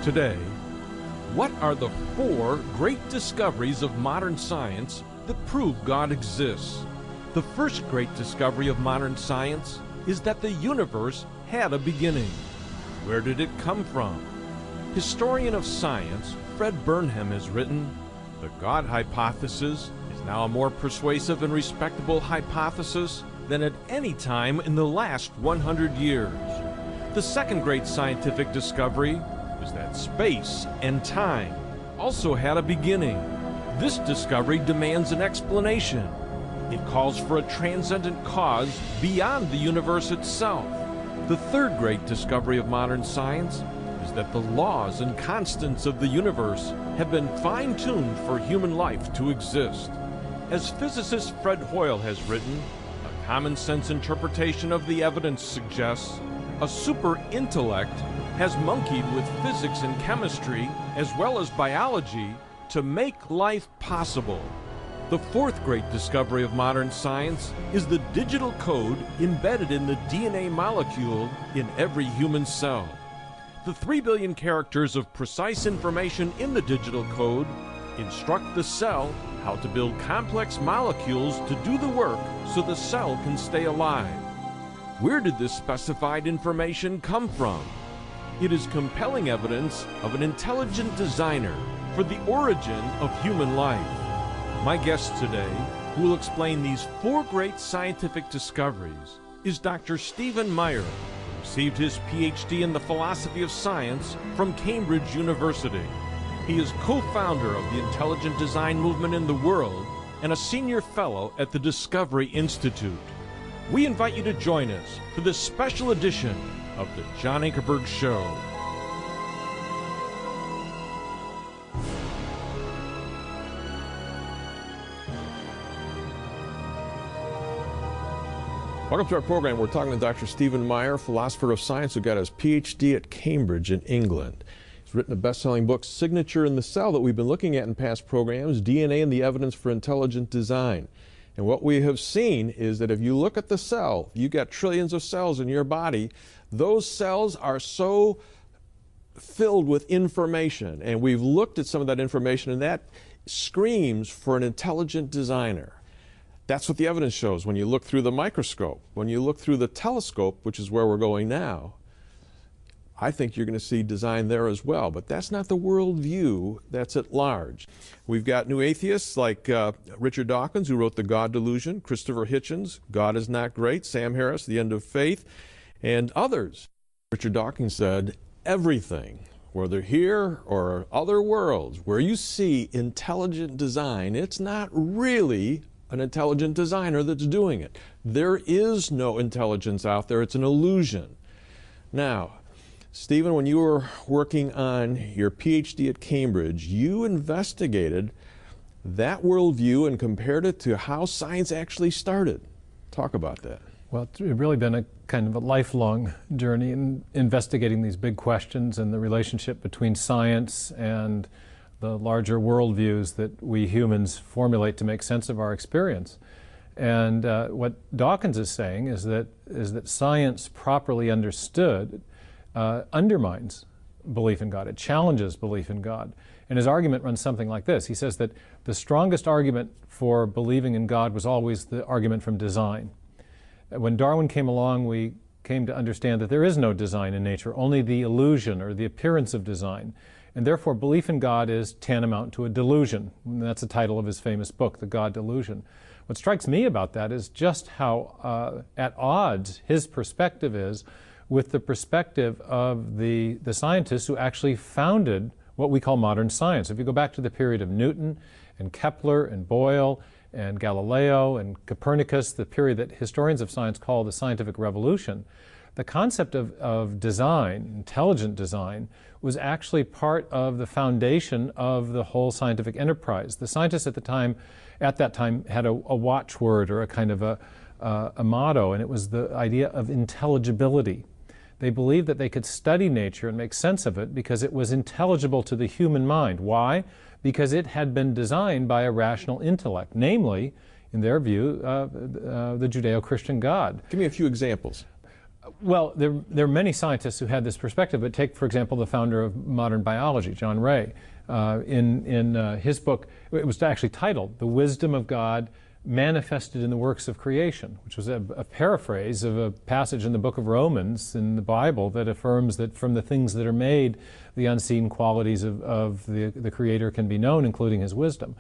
Today, what are the 4 great discoveries of modern science that prove God exists? The first great discovery of modern science is that the universe had a beginning. Where did it come from? Historian of science Fred Burnham has written, "The God hypothesis is now a more persuasive and respectable hypothesis than at any time in the last 100 years. The second great scientific discovery is that space and time also had a beginning. This discovery demands an explanation. It calls for a transcendent cause beyond the universe itself. The third great discovery of modern science is that the laws and constants of the universe have been fine-tuned for human life to exist. As physicist Fred Hoyle has written, a common-sense interpretation of the evidence suggests a super-intellect has monkeyed with physics and chemistry as well as biology to make life possible. The fourth great discovery of modern science is the digital code embedded in the DNA molecule in every human cell. The 3 billion characters of precise information in the digital code instruct the cell how to build complex molecules to do the work so the cell can stay alive. Where did this specified information come from? It is compelling evidence of an intelligent designer for the origin of human life. My guest today, who will explain these 4 great scientific discoveries, is Dr. Stephen Meyer, who received his PhD in the philosophy of science from Cambridge University. He is co-founder of the intelligent design movement in the world and a senior fellow at the Discovery Institute. We invite you to join us for this special edition of the John Ankerberg Show. Welcome to our program. We're talking to Dr. Stephen Meyer, philosopher of science who got his PhD at Cambridge in England. He's written a best-selling book, Signature in the Cell, that we've been looking at in past programs, DNA and the Evidence for Intelligent Design. And what we have seen is that if you look at the cell, you've got trillions of cells in your body, those cells are so filled with information. And we've looked at some of that information, and that screams for an intelligent designer. That's what the evidence shows when you look through the microscope. When you look through the telescope, which is where we're going now, I think you're going to see design there as well. But that's not the worldview that's at large. We've got new atheists like Richard Dawkins, who wrote The God Delusion, Christopher Hitchens, God is Not Great, Sam Harris, The End of Faith, and others. Richard Dawkins said, everything, whether here or other worlds, where you see intelligent design, it's not really an intelligent designer that's doing it. There is no intelligence out there. It's an illusion. Now, Stephen, when you were working on your PhD at Cambridge, you investigated that worldview and compared it to how science actually started. Talk about that. Well, it's really been a kind of a lifelong journey in investigating these big questions and the relationship between science and the larger worldviews that we humans formulate to make sense of our experience. And what Dawkins is saying is that science properly understood undermines belief in God. It challenges belief in God. And his argument runs something like this. He says that the strongest argument for believing in God was always the argument from design. When Darwin came along, we came to understand that there is no design in nature, only the illusion or the appearance of design. And therefore, belief in God is tantamount to a delusion. And that's the title of his famous book, The God Delusion. What strikes me about that is just how at odds his perspective is with the perspective of the scientists who actually founded what we call modern science. If you go back to the period of Newton and Kepler and Boyle and Galileo and Copernicus, the period that historians of science call the scientific revolution, the concept of design, intelligent design, was actually part of the foundation of the whole scientific enterprise. The scientists at that time had a watchword or a kind of a motto, and it was the idea of intelligibility. They believed that they could study nature and make sense of it because it was intelligible to the human mind. Why? Because it had been designed by a rational intellect, namely, in their view, the Judeo-Christian God. Give me a few examples. Well, there are many scientists who had this perspective, but take, for example, the founder of modern biology, John Ray. In his book, it was actually titled The Wisdom of God Manifested in the Works of Creation, which was a paraphrase of a passage in the book of Romans in the Bible that affirms that from the things that are made, the unseen qualities of the Creator can be known, including His wisdom.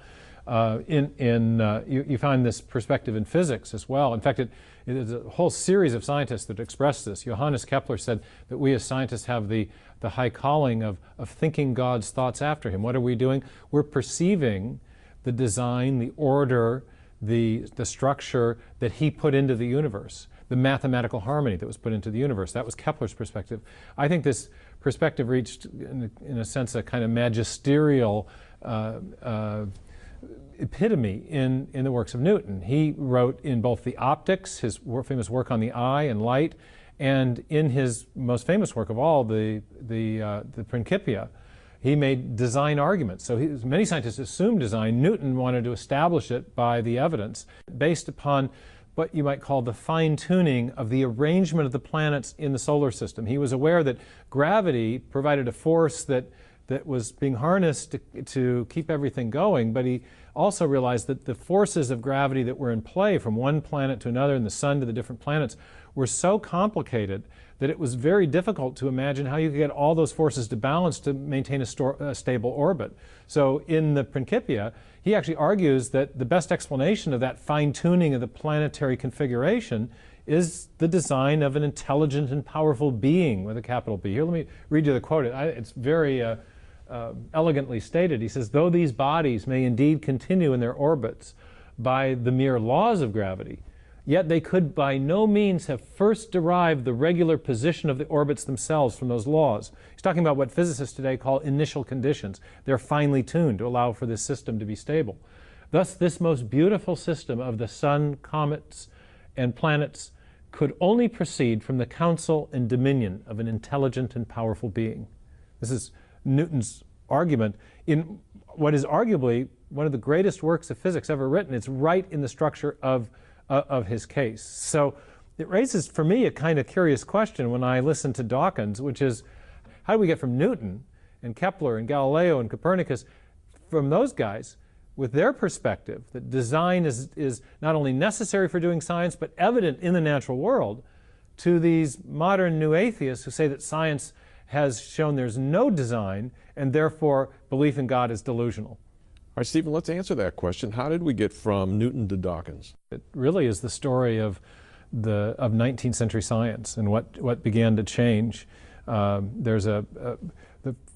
You find this perspective in physics as well. In fact, there's a whole series of scientists that express this. Johannes Kepler said that we as scientists have the high calling of thinking God's thoughts after Him. What are we doing? We're perceiving the design, the order, the structure that He put into the universe, the mathematical harmony that was put into the universe. That was Kepler's perspective. I think this perspective reached, in a sense, a kind of magisterial epitome in the works of Newton. He wrote in both the optics, his famous work on the eye and light, and in his most famous work of all, the Principia, he made design arguments. So many scientists assumed design. Newton wanted to establish it by the evidence based upon what you might call the fine-tuning of the arrangement of the planets in the solar system. He was aware that gravity provided a force that was being harnessed to keep everything going, but he also realized that the forces of gravity that were in play from one planet to another and the sun to the different planets were so complicated that it was very difficult to imagine how you could get all those forces to balance to maintain a stable orbit. So in the Principia, he actually argues that the best explanation of that fine-tuning of the planetary configuration is the design of an intelligent and powerful being with a capital B. Here, let me read you the quote. It's very elegantly stated. He says, "Though these bodies may indeed continue in their orbits by the mere laws of gravity, yet they could by no means have first derived the regular position of the orbits themselves from those laws." He's talking about what physicists today call initial conditions. They're finely tuned to allow for this system to be stable. Thus, this most beautiful system of the sun, comets, and planets could only proceed from the counsel and dominion of an intelligent and powerful being. This is Newton's argument in what is arguably one of the greatest works of physics ever written. It's right in the structure of his case. So it raises for me a kind of curious question when I listen to Dawkins, which is, how do we get from Newton and Kepler and Galileo and Copernicus, from those guys, with their perspective that design is not only necessary for doing science, but evident in the natural world, to these modern new atheists who say that science has shown there's no design and therefore belief in God is delusional? All right, Stephen, let's answer that question. How did we get from Newton to Dawkins? It really is the story of 19th century science and what began to change. The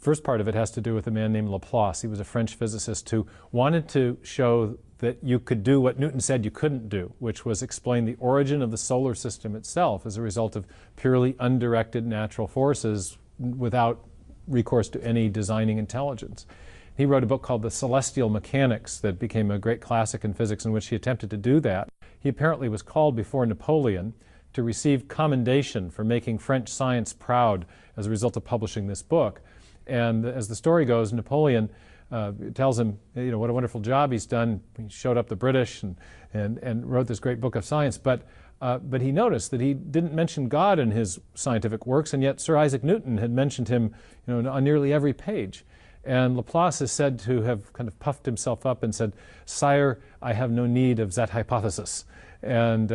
first part of it has to do with a man named Laplace. He was a French physicist who wanted to show that you could do what Newton said you couldn't do, which was explain the origin of the solar system itself as a result of purely undirected natural forces without recourse to any designing intelligence. He wrote a book called The Celestial Mechanics that became a great classic in physics, in which he attempted to do that. He apparently was called before Napoleon to receive commendation for making French science proud as a result of publishing this book. And as the story goes, Napoleon tells him, what a wonderful job he's done. He showed up the British and wrote this great book of science. But he noticed that he didn't mention God in his scientific works, and yet Sir Isaac Newton had mentioned him on nearly every page. And Laplace is said to have kind of puffed himself up and said, "Sire, I have no need of that hypothesis." And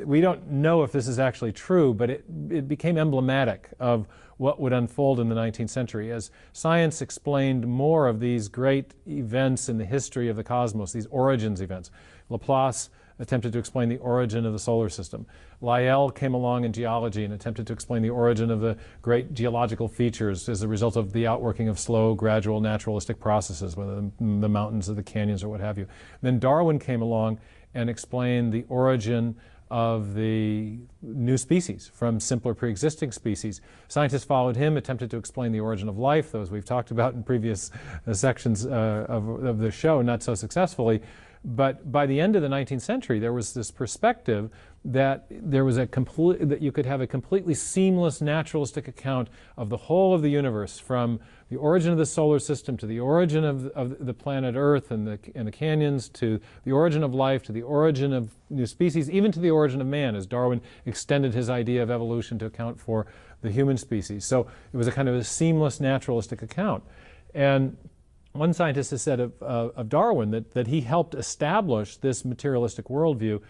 we don't know if this is actually true, but it became emblematic of what would unfold in the 19th century as science explained more of these great events in the history of the cosmos, these origins events. Laplace attempted to explain the origin of the solar system. Lyell came along in geology and attempted to explain the origin of the great geological features as a result of the outworking of slow, gradual, naturalistic processes, whether the mountains or the canyons or what have you. Then Darwin came along and explained the origin of the new species from simpler pre-existing species. Scientists followed him, attempted to explain the origin of life, those we've talked about in previous sections of the show, not so successfully. But by the end of the 19th century, there was this perspective that there was that you could have a completely seamless naturalistic account of the whole of the universe, from the origin of the solar system to the origin of the planet Earth and the canyons, to the origin of life, to the origin of new species, even to the origin of man, as Darwin extended his idea of evolution to account for the human species. So it was a kind of a seamless naturalistic account. And one scientist has said of Darwin that he helped establish this materialistic worldview.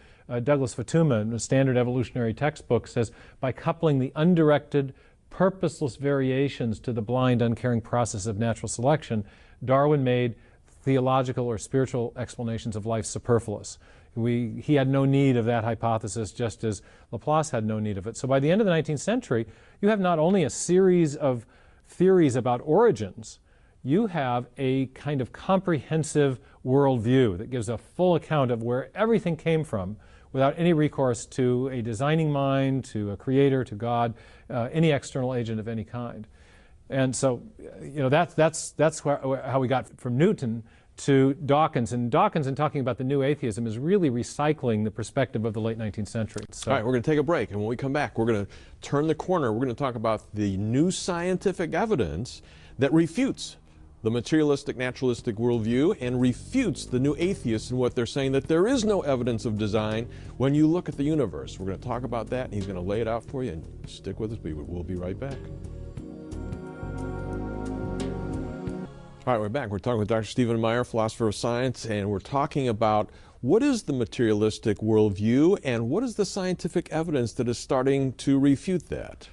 Douglas Fatuma, in a standard evolutionary textbook, says, by coupling the undirected, purposeless variations to the blind, uncaring process of natural selection, Darwin made theological or spiritual explanations of life superfluous. He had no need of that hypothesis, just as Laplace had no need of it. So by the end of the 19th century, you have not only a series of theories about origins, you have a kind of comprehensive worldview that gives a full account of where everything came from, without any recourse to a designing mind, to a creator, to God, any external agent of any kind. And so, that's how we got from Newton to Dawkins. And Dawkins, in talking about the new atheism, is really recycling the perspective of the late 19th century. So, all right, we're going to take a break, and when we come back, we're going to turn the corner. We're going to talk about the new scientific evidence that refutes the materialistic, naturalistic worldview and refutes the new atheists and what they're saying, that there is no evidence of design when you look at the universe. We're going to talk about that, and he's going to lay it out for you. And stick with us. We'll be right back. All right, we're back. We're talking with Dr. Stephen Meyer, philosopher of science, and we're talking about what is the materialistic worldview and what is the scientific evidence that is starting to refute that?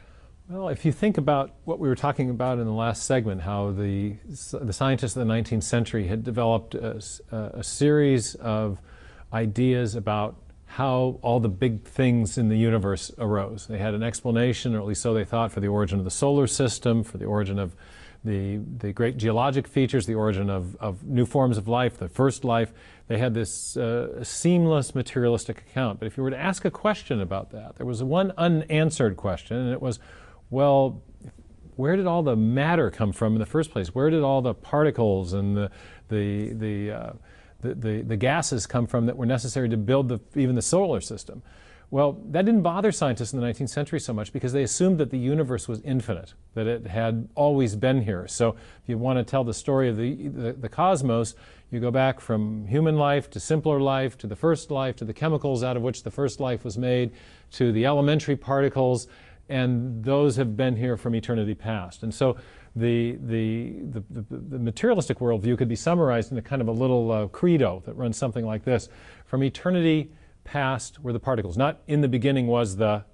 Well, if you think about what we were talking about in the last segment, how the scientists of the 19th century had developed a series of ideas about how all the big things in the universe arose. They had an explanation, or at least so they thought, for the origin of the solar system, for the origin of the great geologic features, the origin of new forms of life, the first life. They had this seamless materialistic account. But if you were to ask a question about that, there was one unanswered question, and it was, well, where did all the matter come from in the first place? Where did all the particles and the gases come from that were necessary to build even the solar system? Well, that didn't bother scientists in the 19th century so much, because they assumed that the universe was infinite, that it had always been here. So if you want to tell the story of the cosmos, you go back from human life to simpler life, to the first life, to the chemicals out of which the first life was made, to the elementary particles, and those have been here from eternity past. And so the materialistic worldview could be summarized in a kind of a little credo that runs something like this. From eternity past were the particles. Not in the beginning was the,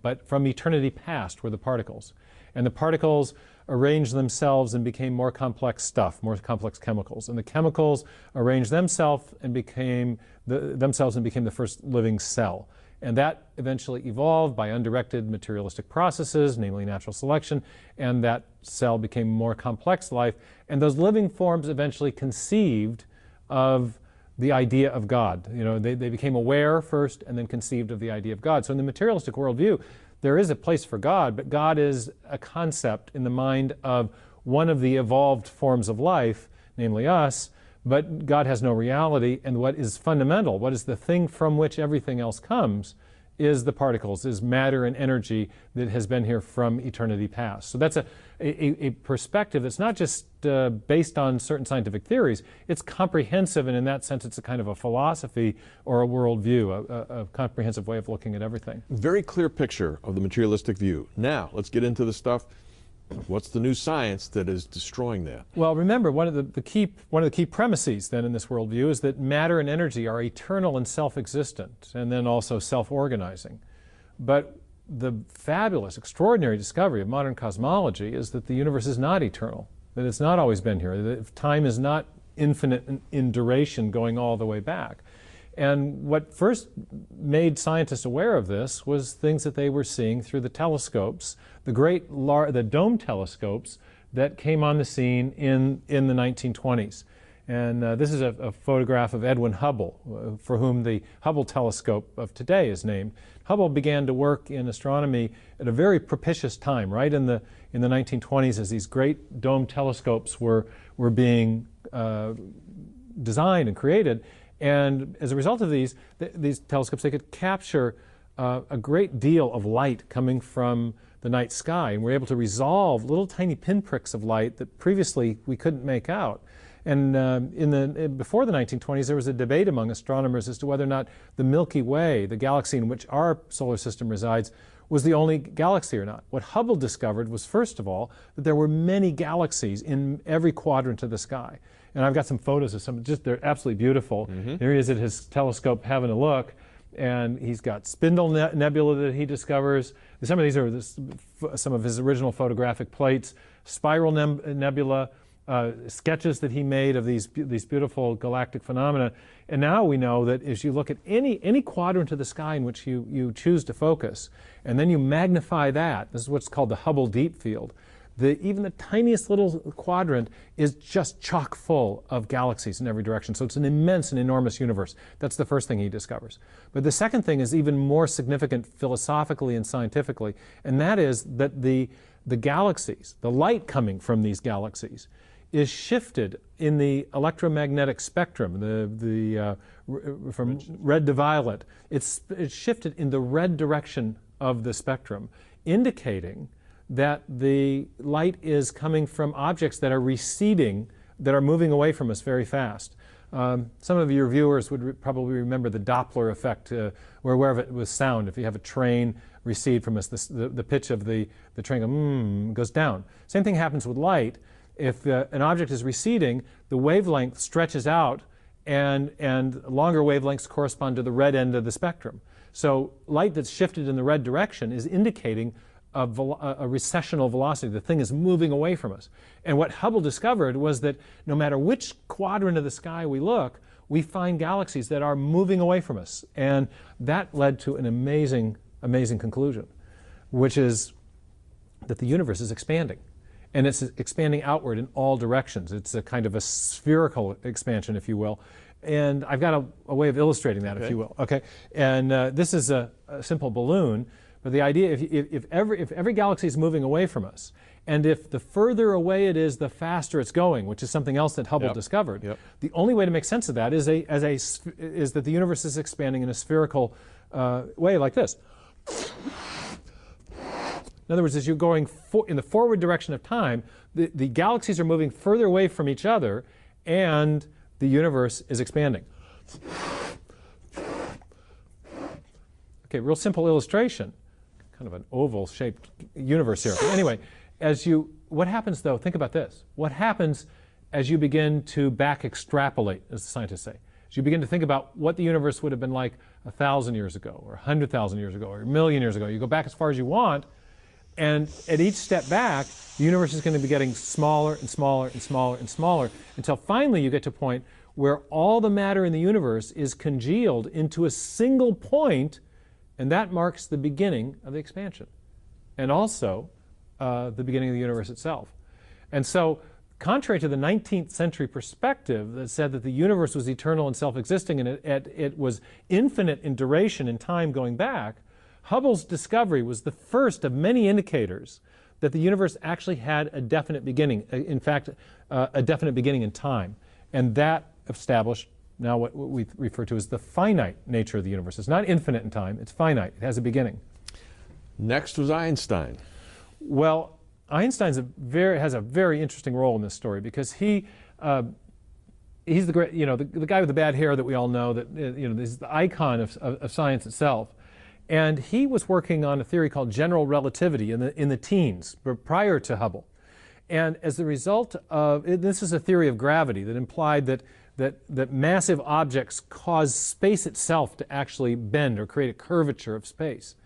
but from eternity past were the particles. And the particles arranged themselves and became more complex stuff, more complex chemicals. And the chemicals arranged themselves and became the first living cell. And that eventually evolved by undirected materialistic processes, namely natural selection, and that cell became more complex life. And those living forms eventually conceived of the idea of God. They became aware first and then conceived of the idea of God. So in the materialistic worldview, there is a place for God, but God is a concept in the mind of one of the evolved forms of life, namely us, but God has no reality, and what is fundamental, what is the thing from which everything else comes, is the particles, is matter and energy that has been here from eternity past. So that's a perspective that's not just based on certain scientific theories, it's comprehensive, and in that sense it's a kind of a philosophy or a worldview, a comprehensive way of looking at everything. Very clear picture of the materialistic view. Now, let's get into the stuff. What's the new science that is destroying that? Well, remember, one of the key premises then in this worldview is that matter and energy are eternal and self-existent, and then also self-organizing. But the fabulous, extraordinary discovery of modern cosmology is that the universe is not eternal, that it's not always been here, that time is not infinite in duration going all the way back. And what first made scientists aware of this was things that they were seeing through the telescopes, the dome telescopes that came on the scene in the 1920s. And this is a photograph of Edwin Hubble, for whom the Hubble telescope of today is named. Hubble began to work in astronomy at a very propitious time, right in the 1920s, as these great dome telescopes were being designed and created. And as a result of these telescopes, they could capture a great deal of light coming from the night sky, and we're able to resolve little tiny pinpricks of light that previously we couldn't make out. And before the 1920s, there was a debate among astronomers as to whether or not the Milky Way, the galaxy in which our solar system resides, was the only galaxy or not. What Hubble discovered was, first of all, that there were many galaxies in every quadrant of the sky. And I've got some photos of some, they're absolutely beautiful. Here he is at his telescope having a look, and he's got spindle nebula that he discovers. Some of these are some of his original photographic plates, spiral nebula, sketches that he made of these beautiful galactic phenomena. And now we know that as you look at any quadrant of the sky in which you choose to focus, and then you magnify that, this is what's called the Hubble Deep Field, even the tiniest little quadrant is just chock full of galaxies in every direction. So it's an immense and enormous universe. That's the first thing he discovers. But the second thing is even more significant philosophically and scientifically, and that is that the galaxies, the light coming from these galaxies, is shifted in the electromagnetic spectrum, from red to violet. It's shifted in the red direction of the spectrum, indicating that the light is coming from objects that are receding, that are moving away from us very fast. Some of your viewers would probably remember the Doppler effect. We're aware of it with sound. If you have a train recede from us, the pitch of the train goes down. Same thing happens with light. If an object is receding, the wavelength stretches out, and longer wavelengths correspond to the red end of the spectrum. So light that's shifted in the red direction is indicating a recessional velocity. The thing is moving away from us. And what Hubble discovered was that no matter which quadrant of the sky we look, we find galaxies that are moving away from us. And that led to an amazing conclusion, which is that the universe is expanding. And it's expanding outward in all directions. It's a kind of a spherical expansion, if you will. And I've got a way of illustrating that, if you will. Okay. And this is a simple balloon. But the idea, if every galaxy is moving away from us, and if the further away it is, the faster it's going, which is something else that Hubble discovered, the only way to make sense of that is that the universe is expanding in a spherical way like this. In other words, as you're going in the forward direction of time, the galaxies are moving further away from each other, and the universe is expanding. Okay, real simple illustration. Kind of an oval-shaped universe here. But anyway, what happens though, think about this. What happens as you begin to back extrapolate, as the scientists say? As you begin to think about what the universe would have been like 1,000 years ago, or 100,000 years ago, or 1,000,000 years ago. You go back as far as you want, and at each step back, the universe is going to be getting smaller and smaller and smaller and smaller, until finally you get to a point where all the matter in the universe is congealed into a single point, and that marks the beginning of the expansion, and also the beginning of the universe itself. And so, contrary to the 19th century perspective that said that the universe was eternal and self-existing, and it was infinite in duration and time going back, Hubble's discovery was the first of many indicators that the universe actually had a definite beginning, in fact, a definite beginning in time. And that established now what we refer to as the finite nature of the universe. It's not infinite in time, it's finite. It has a beginning. Next was Einstein. Well, Einstein has a very interesting role in this story, because he's the great, the guy with the bad hair that we all know, that is the icon of science itself. And he was working on a theory called general relativity in the teens, prior to Hubble. And as a result of this is a theory of gravity that implied that massive objects cause space itself to actually bend or create a curvature of space.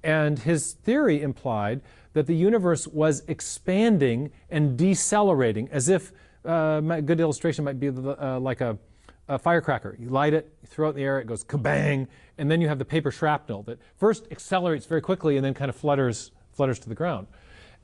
And his theory implied that the universe was expanding and decelerating, as if a good illustration might be like a firecracker. You light it, you throw it in the air, it goes kabang, and then you have the paper shrapnel that first accelerates very quickly and then kind of flutters to the ground.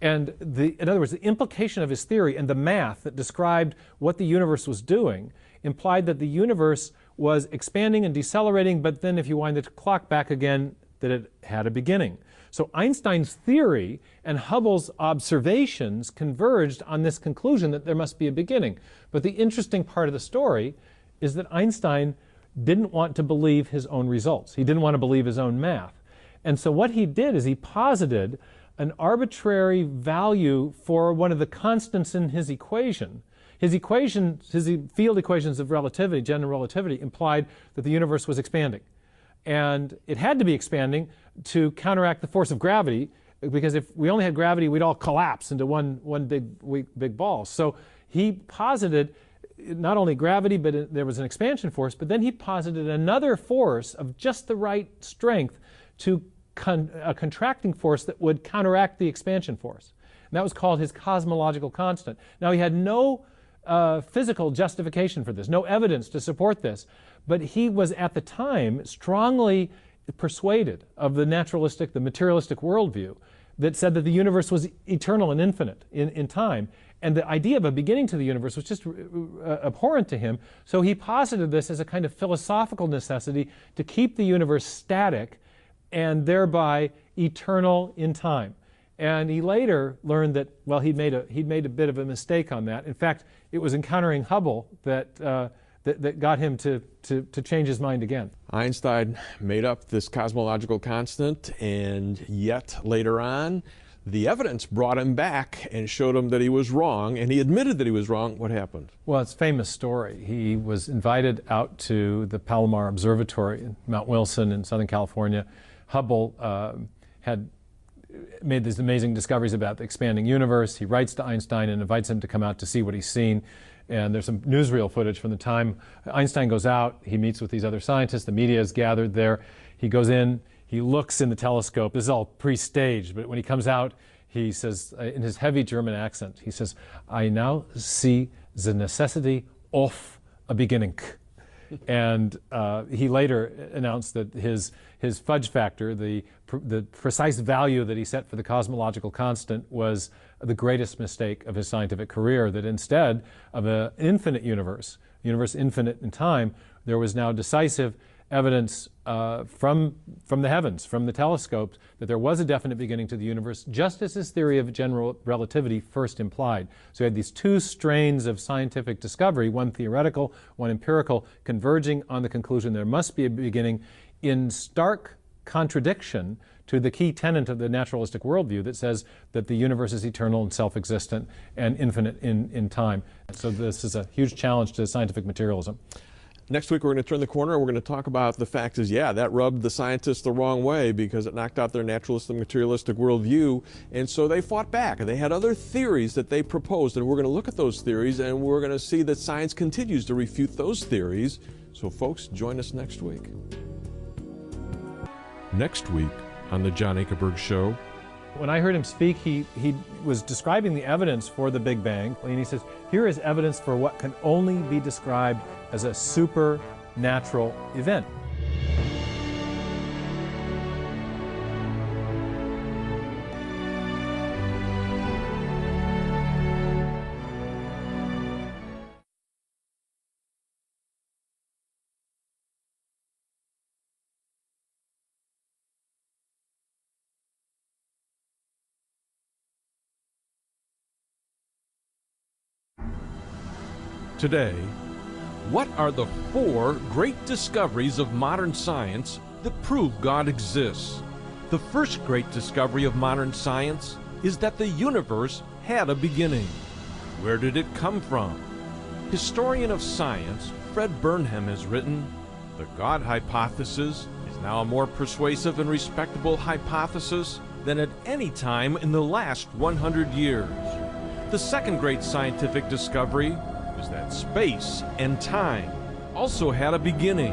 And in other words, the implication of his theory and the math that described what the universe was doing implied that the universe was expanding and decelerating, but then if you wind the clock back again, that it had a beginning. So Einstein's theory and Hubble's observations converged on this conclusion that there must be a beginning. But the interesting part of the story is that Einstein didn't want to believe his own results. He didn't want to believe his own math. And so what he did is he posited an arbitrary value for one of the constants in his equation. His field equations of relativity, general relativity, implied that the universe was expanding. And it had to be expanding to counteract the force of gravity, because if we only had gravity, we'd all collapse into one big ball. So he posited not only gravity, but there was an expansion force, but then he posited another force of just the right strength to a contracting force that would counteract the expansion force. And that was called his cosmological constant. Now, he had no physical justification for this, no evidence to support this, but he was at the time strongly persuaded of the naturalistic, the materialistic worldview that said that the universe was eternal and infinite in time. And the idea of a beginning to the universe was just abhorrent to him. So he posited this as a kind of philosophical necessity to keep the universe static and thereby eternal in time. And he later learned that, well, he'd made a bit of a mistake on that. In fact, it was encountering Hubble that got him to change his mind again. Einstein made up this cosmological constant, and yet later on, the evidence brought him back and showed him that he was wrong, and he admitted that he was wrong. What happened? Well, it's a famous story. He was invited out to the Palomar Observatory in Mount Wilson in Southern California. Hubble had made these amazing discoveries about the expanding universe. He writes to Einstein and invites him to come out to see what he's seen. And there's some newsreel footage from the time Einstein goes out. He meets with these other scientists. The media is gathered there. He goes in. He looks in the telescope. This is all pre-staged, but when he comes out, he says, in his heavy German accent, he says, "I now see the necessity of a beginning." And he later announced that his fudge factor, the precise value that he set for the cosmological constant, was the greatest mistake of his scientific career, that instead of an infinite universe infinite in time, there was now decisive evidence from the heavens, from the telescopes, that there was a definite beginning to the universe, just as his theory of general relativity first implied. So he had these two strains of scientific discovery, one theoretical, one empirical, converging on the conclusion there must be a beginning, in stark contradiction to the key tenet of the naturalistic worldview that says that the universe is eternal and self-existent and infinite in time. So this is a huge challenge to scientific materialism. Next week, we're going to turn the corner and we're going to talk about the fact is, yeah, that rubbed the scientists the wrong way because it knocked out their naturalistic, materialistic worldview. And so they fought back. And they had other theories that they proposed. And we're going to look at those theories and we're going to see that science continues to refute those theories. So, folks, join us next week. Next week on The John Ankerberg Show. When I heard him speak, he was describing the evidence for the Big Bang. And he says, here is evidence for what can only be described as a supernatural event. Today, what are the 4 great discoveries of modern science that prove God exists? The first great discovery of modern science is that the universe had a beginning. Where did it come from? Historian of science Fred Burnham has written, "The God hypothesis is now a more persuasive and respectable hypothesis than at any time in the last 100 years. The second great scientific discovery is that space and time also had a beginning.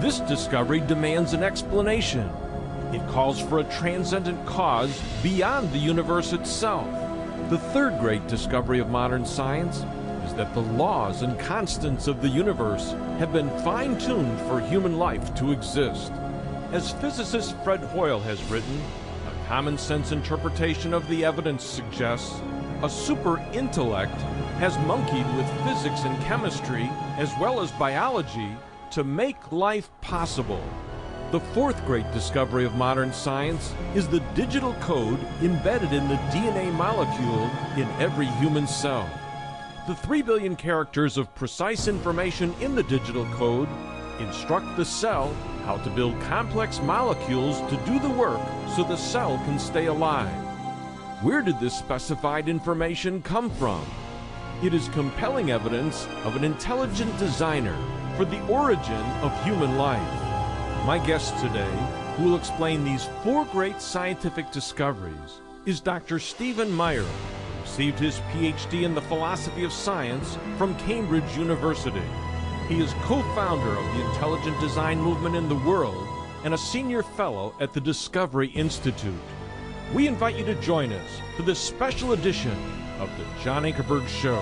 This discovery demands an explanation. It calls for a transcendent cause beyond the universe itself. The third great discovery of modern science is that the laws and constants of the universe have been fine-tuned for human life to exist. As physicist Fred Hoyle has written, a common-sense interpretation of the evidence suggests a super-intellect has monkeyed with physics and chemistry, as well as biology, to make life possible. The fourth great discovery of modern science is the digital code embedded in the DNA molecule in every human cell. The 3 billion characters of precise information in the digital code instruct the cell how to build complex molecules to do the work so the cell can stay alive. Where did this specified information come from? It is compelling evidence of an intelligent designer for the origin of human life. My guest today, who will explain these 4 great scientific discoveries, is Dr. Stephen Meyer, who received his PhD in the philosophy of science from Cambridge University. He is co-founder of the intelligent design movement in the world and a senior fellow at the Discovery Institute. We invite you to join us for this special edition of the John Ankerberg Show.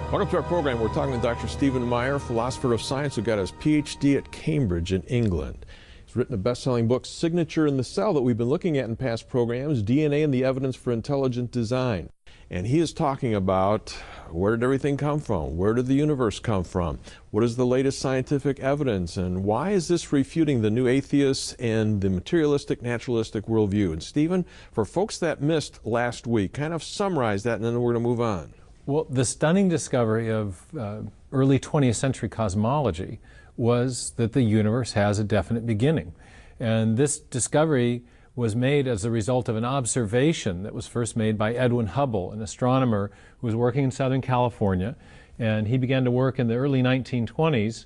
Welcome to our program. We're talking to Dr. Stephen Meyer, philosopher of science who got his PhD at Cambridge in England. He's written a best-selling book, Signature in the Cell, that we've been looking at in past programs, DNA and the Evidence for Intelligent Design. And he is talking about where did everything come from? Where did the universe come from? What is the latest scientific evidence? And why is this refuting the new atheists and the materialistic, naturalistic worldview? And Stephen, for folks that missed last week, kind of summarize that and then we're going to move on. Well, the stunning discovery of early 20th century cosmology was that the universe has a definite beginning. And this discovery was made as a result of an observation that was first made by Edwin Hubble, an astronomer who was working in Southern California. And he began to work in the early 1920s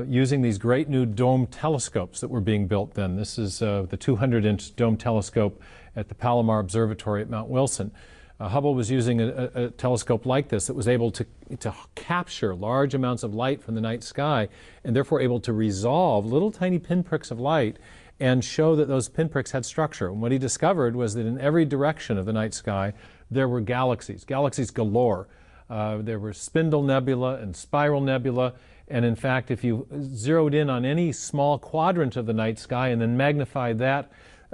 using these great new dome telescopes that were being built then. This is the 200-inch dome telescope at the Palomar Observatory at Mount Wilson. Hubble was using a telescope like this that was able to capture large amounts of light from the night sky and therefore able to resolve little tiny pinpricks of light and show that those pinpricks had structure. And what he discovered was that in every direction of the night sky there were galaxies galore. There were spindle nebula and spiral nebula, and in fact if you zeroed in on any small quadrant of the night sky and then magnified that,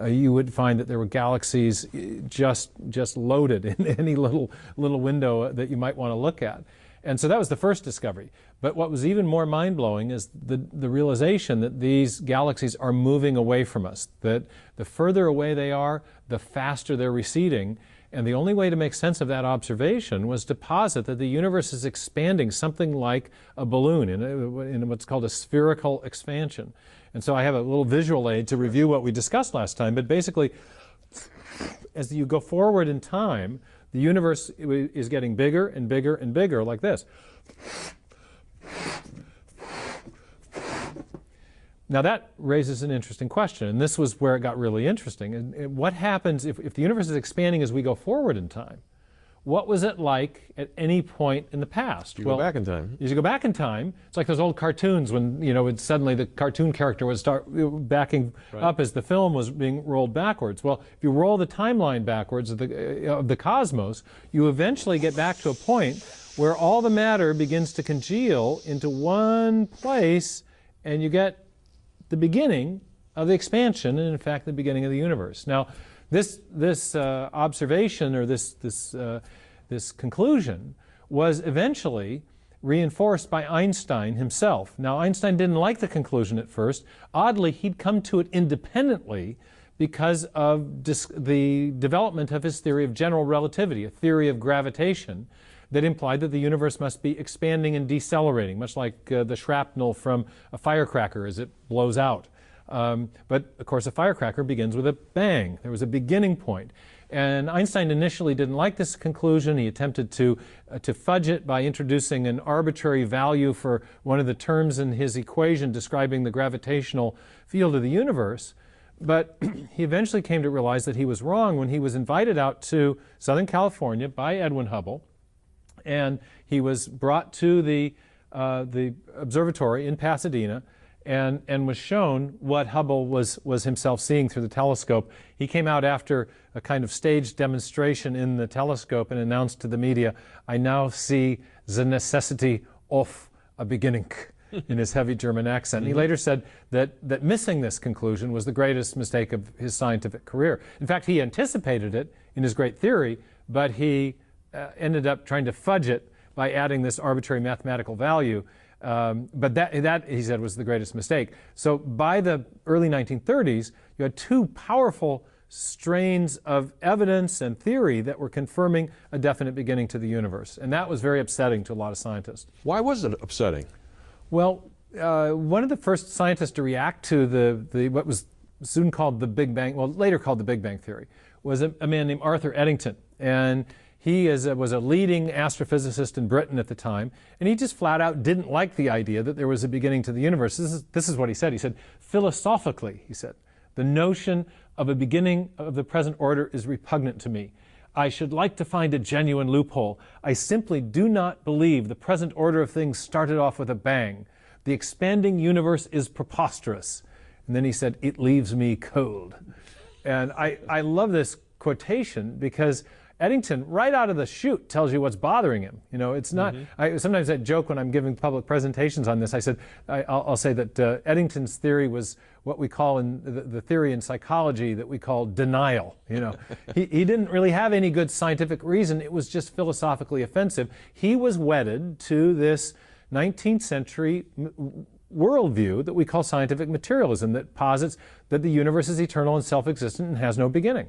you would find that there were galaxies just loaded in any little window that you might want to look at. And so that was the first discovery. But what was even more mind-blowing is the realization that these galaxies are moving away from us, that the further away they are, the faster they're receding. And the only way to make sense of that observation was to posit that the universe is expanding something like a balloon in what's called a spherical expansion. And so I have a little visual aid to review what we discussed last time, but basically, as you go forward in time, the universe is getting bigger and bigger and bigger like this. Now that raises an interesting question, and this was where it got really interesting. And what happens if the universe is expanding as we go forward in time? What was it like at any point in the past? You go back in time. As you go back in time, it's like those old cartoons when suddenly the cartoon character would start backing up as the film was being rolled backwards. Well, if you roll the timeline backwards of the cosmos, you eventually get back to a point where all the matter begins to congeal into one place, and you get the beginning of the expansion, and in fact the beginning of the universe. Now, this observation or this conclusion was eventually reinforced by Einstein himself. Now, Einstein didn't like the conclusion at first. Oddly, he'd come to it independently because of the development of his theory of general relativity, a theory of gravitation that implied that the universe must be expanding and decelerating, much like the shrapnel from a firecracker as it blows out. But of course a firecracker begins with a bang. There was a beginning point. And Einstein initially didn't like this conclusion. He attempted to fudge it by introducing an arbitrary value for one of the terms in his equation describing the gravitational field of the universe. But he eventually came to realize that he was wrong when he was invited out to Southern California by Edwin Hubble, and he was brought to the observatory in Pasadena and was shown what Hubble was himself seeing through the telescope. He came out after a kind of staged demonstration in the telescope and announced to the media, "I now see the necessity of a beginning," in his heavy German accent. He later said that missing this conclusion was the greatest mistake of his scientific career. In fact, he anticipated it in his great theory, but he ended up trying to fudge it by adding this arbitrary mathematical value. But that, he said, was the greatest mistake. So by the early 1930s, you had two powerful strains of evidence and theory that were confirming a definite beginning to the universe. And that was very upsetting to a lot of scientists. Why was it upsetting? Well, one of the first scientists to react to what was soon called the Big Bang, well, later called the Big Bang Theory, was a man named Arthur Eddington. And he was a leading astrophysicist in Britain at the time, and he just flat out didn't like the idea that there was a beginning to the universe. This is what he said. He said, philosophically, he said, the notion of a beginning of the present order is repugnant to me. I should like to find a genuine loophole. I simply do not believe the present order of things started off with a bang. The expanding universe is preposterous. And then he said, it leaves me cold. And I love this quotation because Eddington, right out of the chute, tells you what's bothering him. You know, it's not. Sometimes I joke when I'm giving public presentations on this. I said, I'll say that Eddington's theory was what we call in the theory in psychology that we call denial. You know, he didn't really have any good scientific reason. It was just philosophically offensive. He was wedded to this 19th century worldview that we call scientific materialism, that posits that the universe is eternal and self-existent and has no beginning.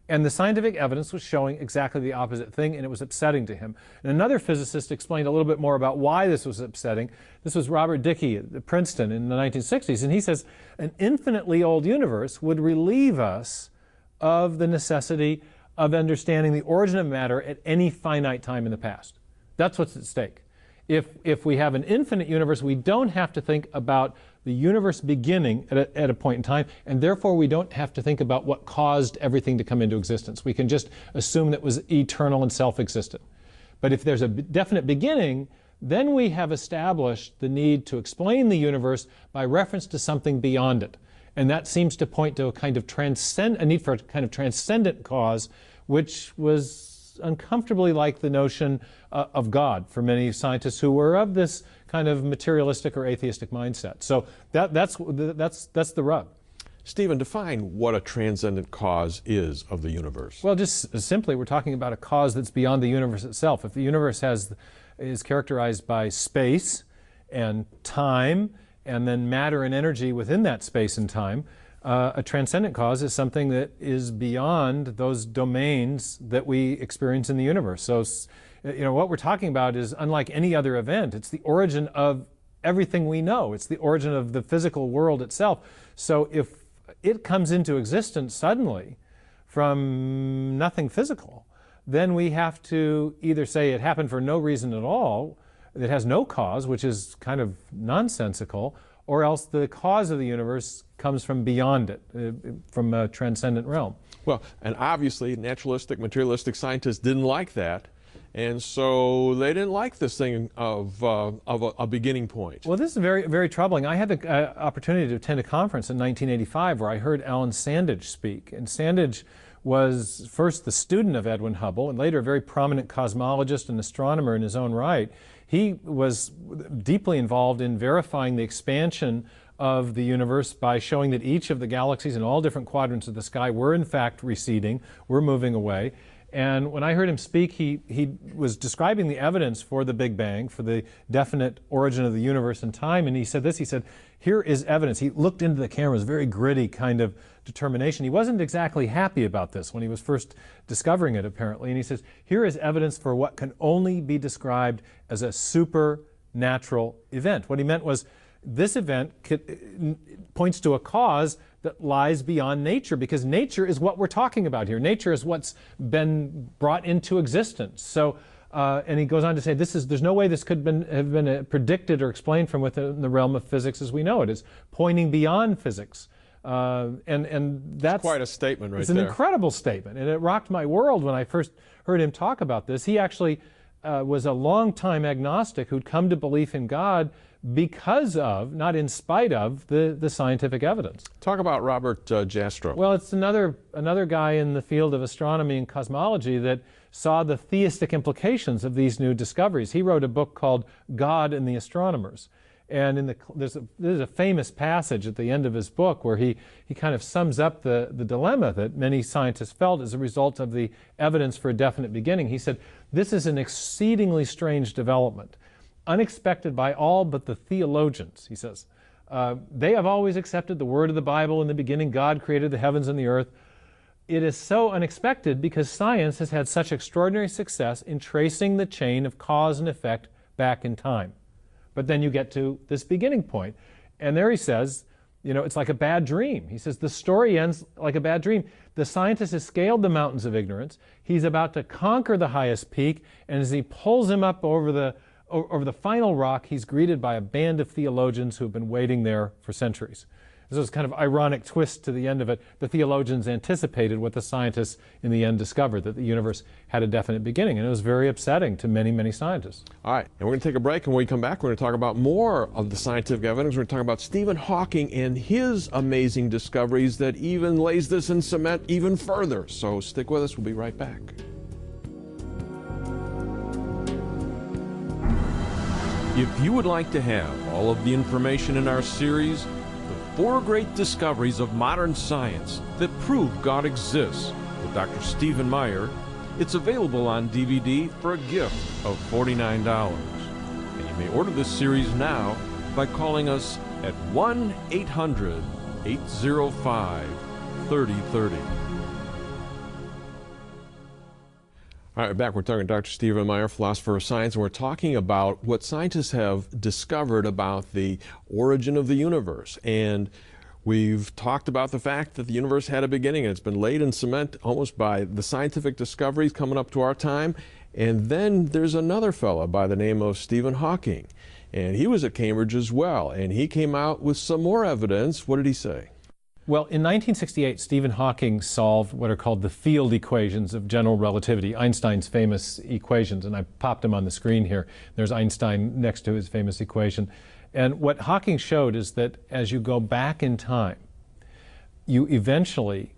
And the scientific evidence was showing exactly the opposite thing, and it was upsetting to him. And another physicist explained a little bit more about why this was upsetting. This was Robert Dicke at Princeton in the 1960s, and he says, an infinitely old universe would relieve us of the necessity of understanding the origin of matter at any finite time in the past. That's what's at stake. If we have an infinite universe, we don't have to think about the universe beginning at a point in time, and therefore we don't have to think about what caused everything to come into existence. We can just assume that it was eternal and self-existent. But if there's a definite beginning, then we have established the need to explain the universe by reference to something beyond it. And that seems to point to a need for a kind of transcendent cause, which was uncomfortably like the notion of God for many scientists who were of this kind of materialistic or atheistic mindset. So that's the rub. Stephen, define what a transcendent cause is of the universe. Well, just simply, we're talking about a cause that's beyond the universe itself. If the universe is characterized by space and time, and then matter and energy within that space and time, a transcendent cause is something that is beyond those domains that we experience in the universe. So, you know, what we're talking about is unlike any other event. It's the origin of everything we know. It's the origin of the physical world itself. So if it comes into existence suddenly from nothing physical, then we have to either say it happened for no reason at all, it has no cause, which is kind of nonsensical, or else the cause of the universe comes from beyond it, from a transcendent realm. Well, and obviously naturalistic, materialistic scientists didn't like that, and so they didn't like this thing of a beginning point. Well, this is very, very troubling. I had the opportunity to attend a conference in 1985 where I heard Alan Sandage speak, and Sandage was first the student of Edwin Hubble and later a very prominent cosmologist and astronomer in his own right. He was deeply involved in verifying the expansion of the universe by showing that each of the galaxies in all different quadrants of the sky were in fact receding, were moving away. And when I heard him speak, he was describing the evidence for the Big Bang, for the definite origin of the universe and time, and he said this, he said, here is evidence. He looked into the camera, it was a very gritty kind of determination. He wasn't exactly happy about this when he was first discovering it, apparently, and he says, here is evidence for what can only be described as a supernatural event. What he meant was, this event points to a cause that lies beyond nature, because nature is what we're talking about here. Nature is what's been brought into existence. So, and he goes on to say, there's no way this could have been predicted or explained from within the realm of physics as we know it. It's pointing beyond physics. And that's quite a statement right there. It's an incredible statement, and it rocked my world when I first heard him talk about this. He actually was a long-time agnostic who'd come to belief in God because of, not in spite of, the scientific evidence. Talk about Robert Jastrow. Well, it's another guy in the field of astronomy and cosmology that saw the theistic implications of these new discoveries. He wrote a book called God and the Astronomers. And there's a famous passage at the end of his book where he kind of sums up the dilemma that many scientists felt as a result of the evidence for a definite beginning. He said, this is an exceedingly strange development. unexpected by all but the theologians, he says. They have always accepted the word of the Bible. In the beginning, God created the heavens and the earth. It is so unexpected because science has had such extraordinary success in tracing the chain of cause and effect back in time. But then you get to this beginning point, and there he says, you know, it's like a bad dream. He says the story ends like a bad dream. The scientist has scaled the mountains of ignorance. He's about to conquer the highest peak, and as he pulls him up over the final rock, he's greeted by a band of theologians who have been waiting there for centuries. This was kind of ironic twist to the end of it. The theologians anticipated what the scientists in the end discovered, that the universe had a definite beginning, and it was very upsetting to many, many scientists. All right, and we're going to take a break, and when we come back, we're going to talk about more of the scientific evidence. We're going to talk about Stephen Hawking and his amazing discoveries that even lays this in cement even further. So stick with us. We'll be right back. If you would like to have all of the information in our series, The 4 Great Discoveries of Modern Science That Prove God Exists, with Dr. Stephen Meyer, it's available on DVD for a gift of $49. And you may order this series now by calling us at 1-800-805-3030. All right, back. We're talking to Dr. Stephen Meyer, philosopher of science, and we're talking about what scientists have discovered about the origin of the universe. And we've talked about the fact that the universe had a beginning, and it's been laid in cement almost by the scientific discoveries coming up to our time. And then there's another fella by the name of Stephen Hawking, and he was at Cambridge as well, and he came out with some more evidence. What did he say? Well, in 1968, Stephen Hawking solved what are called the field equations of general relativity, Einstein's famous equations, and I popped them on the screen here. There's Einstein next to his famous equation. And what Hawking showed is that as you go back in time, you eventually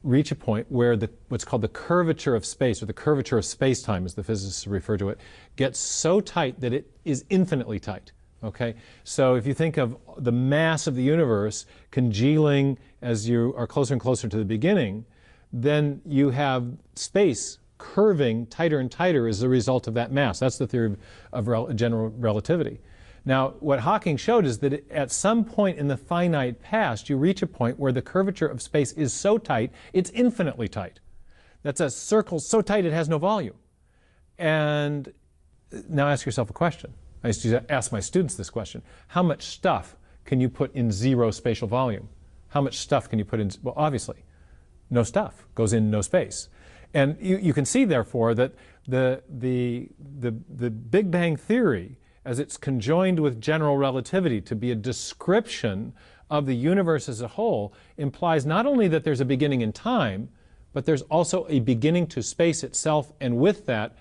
reach a point where what's called the curvature of space, or the curvature of space-time, as the physicists refer to it, gets so tight that it is infinitely tight. Okay, so if you think of the mass of the universe congealing as you are closer and closer to the beginning, then you have space curving tighter and tighter as a result of that mass. That's the theory of general relativity. Now, what Hawking showed is that at some point in the finite past, you reach a point where the curvature of space is so tight, it's infinitely tight. That's a circle so tight it has no volume. And now ask yourself a question. I used to ask my students this question. How much stuff can you put in zero spatial volume? How much stuff can you put in? Well, obviously, no stuff goes in no space. And you can see, therefore, that the Big Bang Theory, as it's conjoined with general relativity to be a description of the universe as a whole, implies not only that there's a beginning in time, but there's also a beginning to space itself, and with that,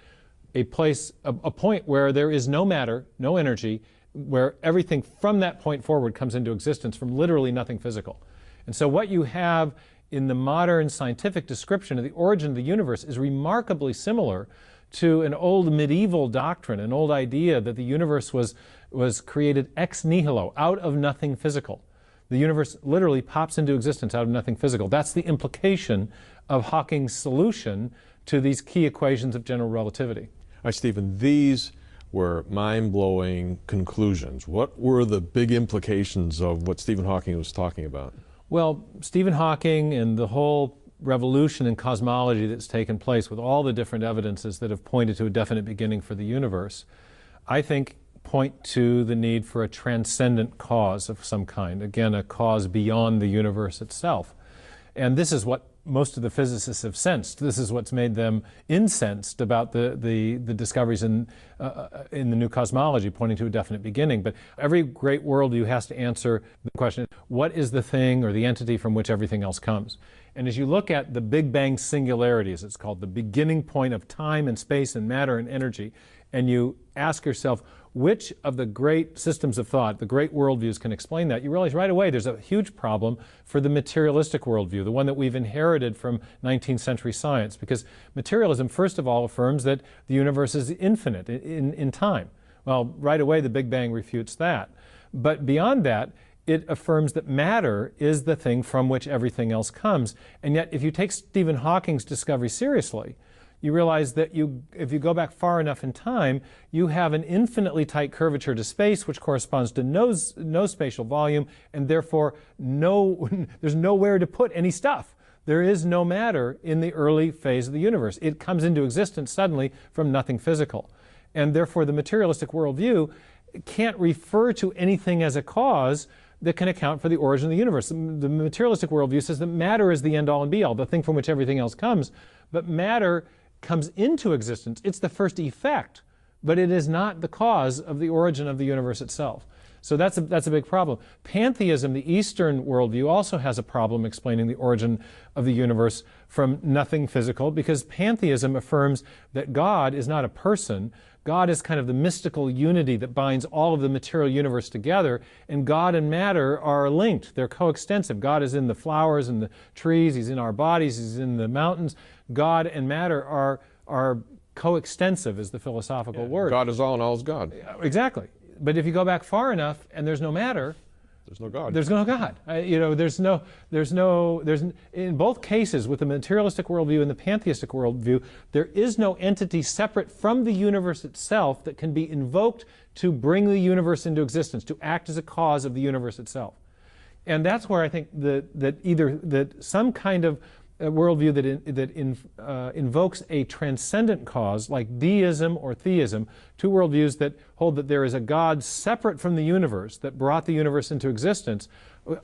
a point where there is no matter, no energy, where everything from that point forward comes into existence from literally nothing physical. And so what you have in the modern scientific description of the origin of the universe is remarkably similar to an old medieval doctrine, an old idea that the universe was created ex nihilo, out of nothing physical. The universe literally pops into existence out of nothing physical. That's the implication of Hawking's solution to these key equations of general relativity. All right, Stephen, these were mind-blowing conclusions. What were the big implications of what Stephen Hawking was talking about? Well, Stephen Hawking and the whole revolution in cosmology that's taken place with all the different evidences that have pointed to a definite beginning for the universe, I think point to the need for a transcendent cause of some kind. Again, a cause beyond the universe itself. And this is what most of the physicists have sensed. This is what's made them incensed about the discoveries in the new cosmology, pointing to a definite beginning. But every great worldview has to answer the question, what is the thing or the entity from which everything else comes? And as you look at the Big Bang singularity, as it's called, the beginning point of time and space and matter and energy, and you ask yourself, which of the great systems of thought, the great worldviews can explain that, you realize right away there's a huge problem for the materialistic worldview, the one that we've inherited from 19th century science, because materialism, first of all, affirms that the universe is infinite in time. Well, right away the Big Bang refutes that. But beyond that, it affirms that matter is the thing from which everything else comes. And yet, if you take Stephen Hawking's discovery seriously, you realize that if you go back far enough in time, you have an infinitely tight curvature to space, which corresponds to no spatial volume, and therefore there's nowhere to put any stuff. There is no matter in the early phase of the universe. It comes into existence suddenly from nothing physical. And therefore the materialistic worldview can't refer to anything as a cause that can account for the origin of the universe. The materialistic worldview says that matter is the end-all and be-all, the thing from which everything else comes. But matter comes into existence. It's the first effect, but it is not the cause of the origin of the universe itself. So that's a big problem. Pantheism, the Eastern worldview, also has a problem explaining the origin of the universe from nothing physical, because pantheism affirms that God is not a person. God is kind of the mystical unity that binds all of the material universe together, and God and matter are linked. They're coextensive. God is in the flowers and the trees. He's in our bodies. He's in the mountains. God and matter are coextensive, is the philosophical word. God is all and all is God. Exactly. But if you go back far enough and there's no matter, there's no God. There's no God. In both cases, with the materialistic worldview and the pantheistic worldview, there is no entity separate from the universe itself that can be invoked to bring the universe into existence, to act as a cause of the universe itself. And that's where I think that some kind of worldview that invokes a transcendent cause, like deism or theism, two worldviews that hold that there is a God separate from the universe that brought the universe into existence,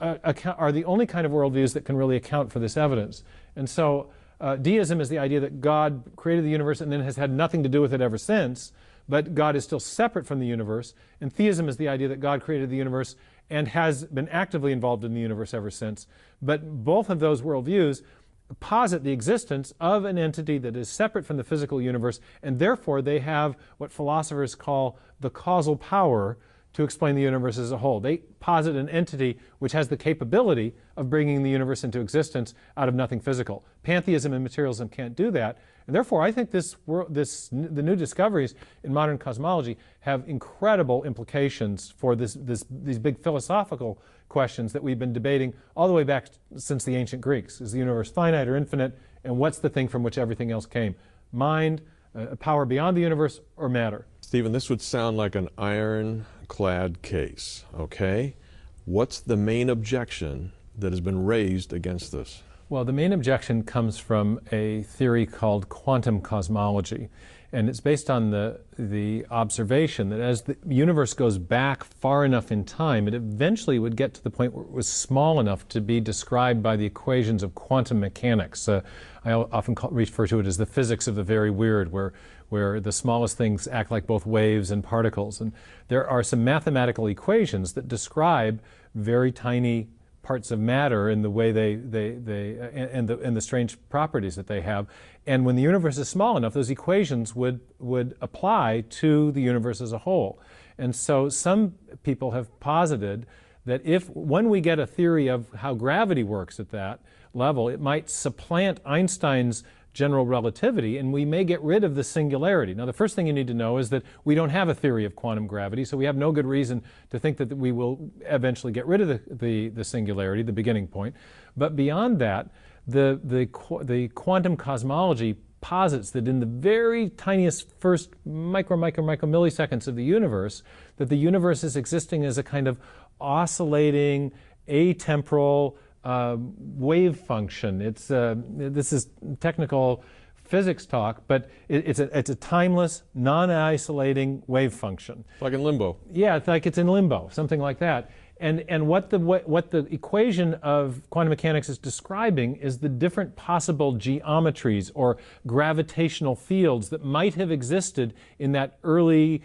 are the only kind of worldviews that can really account for this evidence. And so deism is the idea that God created the universe and then has had nothing to do with it ever since, but God is still separate from the universe. And theism is the idea that God created the universe and has been actively involved in the universe ever since. But both of those worldviews posit the existence of an entity that is separate from the physical universe, and therefore they have what philosophers call the causal power to explain the universe as a whole. They posit an entity which has the capability of bringing the universe into existence out of nothing physical. Pantheism and materialism can't do that, and therefore I think the new discoveries in modern cosmology have incredible implications for these big philosophical questions that we've been debating all the way back since the ancient Greeks. Is the universe finite or infinite, and what's the thing from which everything else came? Mind, a power beyond the universe, or matter? Stephen, this would sound like an ironclad case, okay? What's the main objection that has been raised against this? Well, the main objection comes from a theory called quantum cosmology, and it's based on the observation that as the universe goes back far enough in time, it eventually would get to the point where it was small enough to be described by the equations of quantum mechanics. I often refer to it as the physics of the very weird, where the smallest things act like both waves and particles. And there are some mathematical equations that describe very tiny parts of matter in the way and the strange properties that they have. And when the universe is small enough, those equations would apply to the universe as a whole. And so some people have posited that when we get a theory of how gravity works at that level, it might supplant Einstein's general relativity, and we may get rid of the singularity. Now, the first thing you need to know is that we don't have a theory of quantum gravity, so we have no good reason to think that we will eventually get rid of the singularity, the beginning point. But beyond that, the quantum cosmology posits that in the very tiniest first micromilliseconds of the universe, that the universe is existing as a kind of oscillating, atemporal wave function. This is technical physics talk, but it's a timeless, non-isolating wave function. Like in limbo. Yeah, it's like it's in limbo, something like that. And what the equation of quantum mechanics is describing is the different possible geometries or gravitational fields that might have existed in that early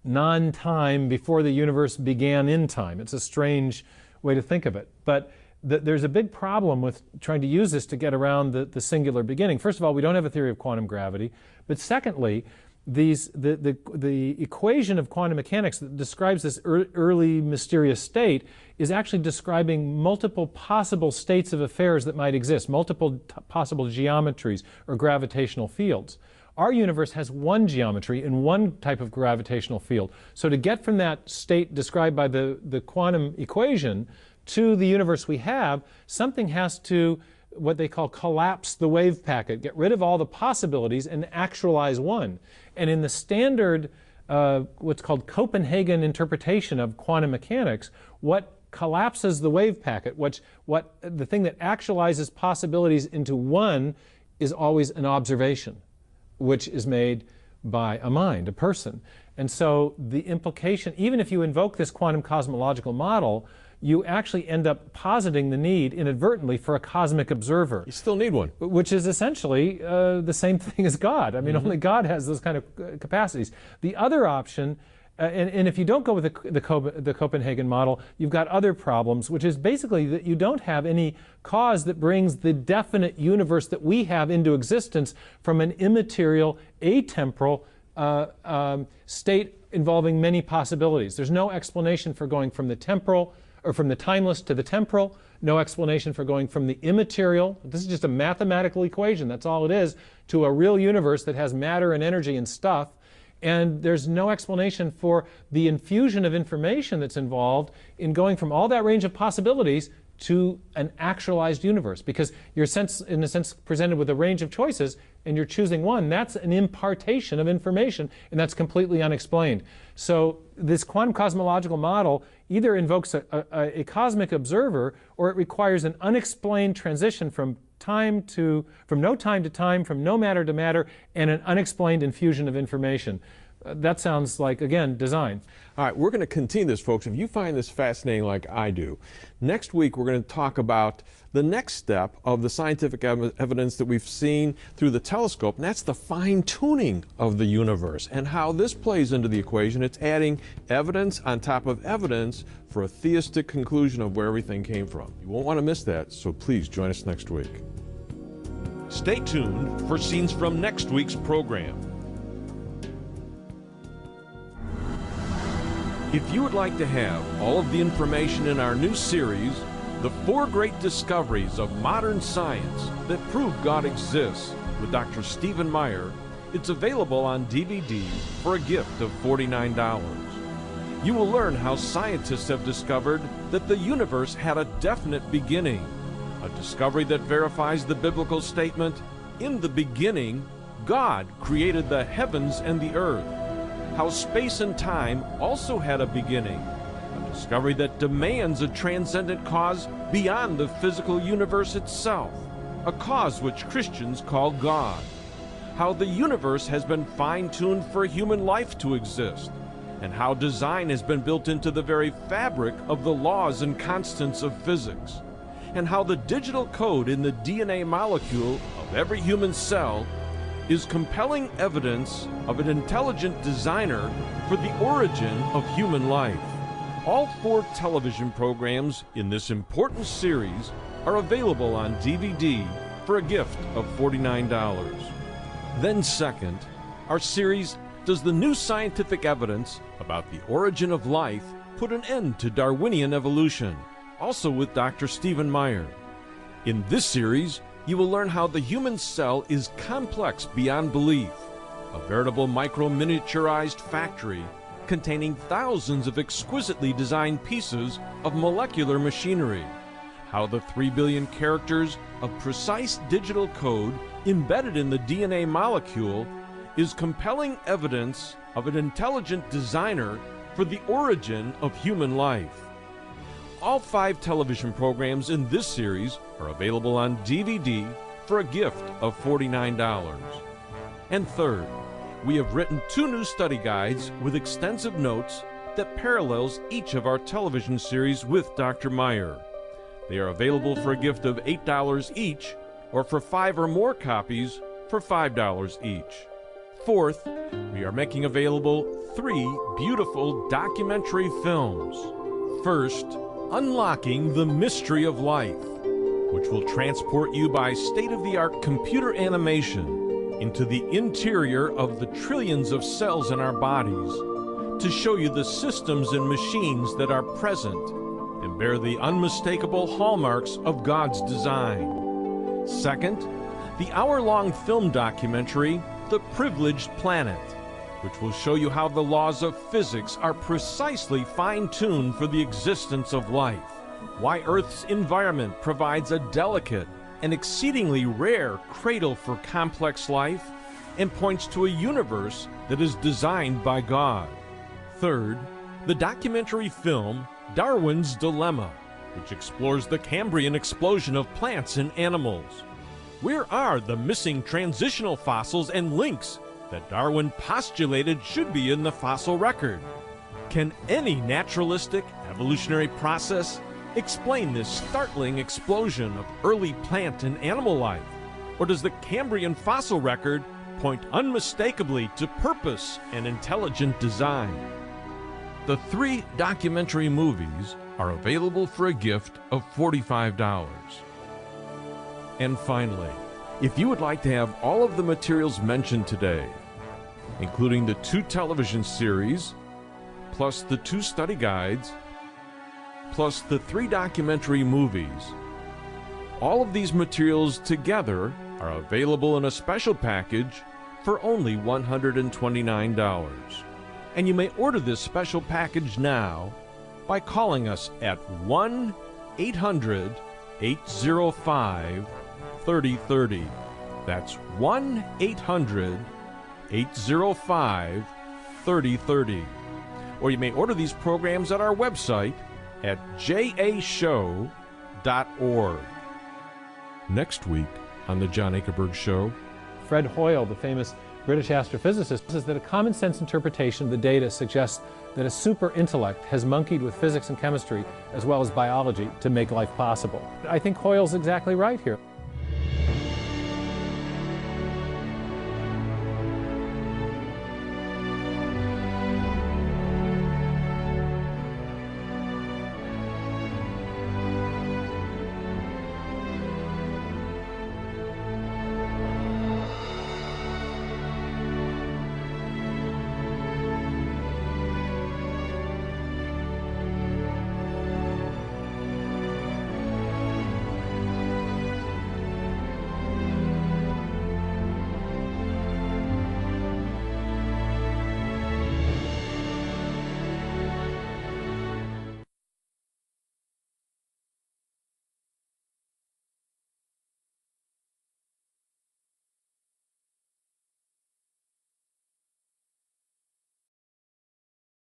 non-time before the universe began in time. It's a strange way to think of it. But there's a big problem with trying to use this to get around the singular beginning. First of all, we don't have a theory of quantum gravity. But secondly, the equation of quantum mechanics that describes this early mysterious state is actually describing multiple possible states of affairs that might exist, multiple possible geometries or gravitational fields. Our universe has one geometry and one type of gravitational field. So to get from that state described by the quantum equation to the universe we have, something has to what they call collapse the wave packet, get rid of all the possibilities and actualize one. And in the standard, what's called Copenhagen interpretation of quantum mechanics, what collapses the wave packet, what the thing that actualizes possibilities into one, is always an observation, which is made by a mind, a person. And so the implication, even if you invoke this quantum cosmological model, you actually end up positing the need inadvertently for a cosmic observer. You still need one. Which is essentially the same thing as God. I mean, only God has those kind of capacities. The other option, and if you don't go with the Copenhagen model, you've got other problems, which is basically that you don't have any cause that brings the definite universe that we have into existence from an immaterial, atemporal state involving many possibilities. There's no explanation for going from the temporal, or from the timeless to the temporal, no explanation for going from the immaterial, this is just a mathematical equation, that's all it is, to a real universe that has matter and energy and stuff. And there's no explanation for the infusion of information that's involved in going from all that range of possibilities to an actualized universe, because you're in a sense presented with a range of choices and you're choosing one. That's an impartation of information, and that's completely unexplained. So this quantum cosmological model either invokes a cosmic observer, or it requires an unexplained transition from no time to time, from no matter to matter, and an unexplained infusion of information. That sounds like, again, design. All right, we're going to continue this, folks. If you find this fascinating like I do, next week we're going to talk about the next step of the scientific evidence that we've seen through the telescope, and that's the fine-tuning of the universe and how this plays into the equation. It's adding evidence on top of evidence for a theistic conclusion of where everything came from. You won't want to miss that, so please join us next week. Stay tuned for scenes from next week's program. If you would like to have all of the information in our new series, The 4 Great Discoveries of Modern Science That Prove God Exists, with Dr. Stephen Meyer, it's available on DVD for a gift of $49. You will learn how scientists have discovered that the universe had a definite beginning, a discovery that verifies the biblical statement, "In the beginning, God created the heavens and the earth." How space and time also had a beginning, a discovery that demands a transcendent cause beyond the physical universe itself, a cause which Christians call God. How the universe has been fine-tuned for human life to exist, and how design has been built into the very fabric of the laws and constants of physics, and how the digital code in the DNA molecule of every human cell is compelling evidence of an intelligent designer for the origin of human life. All 4 television programs in this important series are available on DVD for a gift of $49. Then second, our series, Does the New Scientific Evidence About the Origin of Life Put an End to Darwinian Evolution? Also with Dr. Stephen Meyer. In this series, you will learn how the human cell is complex beyond belief, a veritable micro-miniaturized factory containing thousands of exquisitely designed pieces of molecular machinery, how the 3 billion characters of precise digital code embedded in the DNA molecule is compelling evidence of an intelligent designer for the origin of human life. All 5 television programs in this series are available on DVD for a gift of $49. And third, we have written 2 new study guides with extensive notes that parallels each of our television series with Dr. Meyer. They are available for a gift of $8 each, or for 5 or more copies for $5 each. Fourth, we are making available 3 beautiful documentary films. First, Unlocking the Mystery of Life, which will transport you by state-of-the-art computer animation into the interior of the trillions of cells in our bodies to show you the systems and machines that are present and bear the unmistakable hallmarks of God's design. Second, the hour-long film documentary, The Privileged Planet, which will show you how the laws of physics are precisely fine-tuned for the existence of life, why Earth's environment provides a delicate an exceedingly rare cradle for complex life, and points to a universe that is designed by God. Third, the documentary film Darwin's Dilemma, which explores the Cambrian explosion of plants and animals. Where are the missing transitional fossils and links that Darwin postulated should be in the fossil record? Can any naturalistic evolutionary process explain this startling explosion of early plant and animal life? Or does the Cambrian fossil record point unmistakably to purpose and intelligent design? The 3 documentary movies are available for a gift of $45. And finally, if you would like to have all of the materials mentioned today, including the 2 television series, plus the 2 study guides, plus the 3 documentary movies, all of these materials together are available in a special package for only $129. And you may order this special package now by calling us at 1-800-805-3030. That's 1-800-805-3030. Or you may order these programs at our website at jashow.org. Next week on the John Ankerberg Show, Fred Hoyle, the famous British astrophysicist, says that a common sense interpretation of the data suggests that a super intellect has monkeyed with physics and chemistry as well as biology to make life possible. I think Hoyle's exactly right here.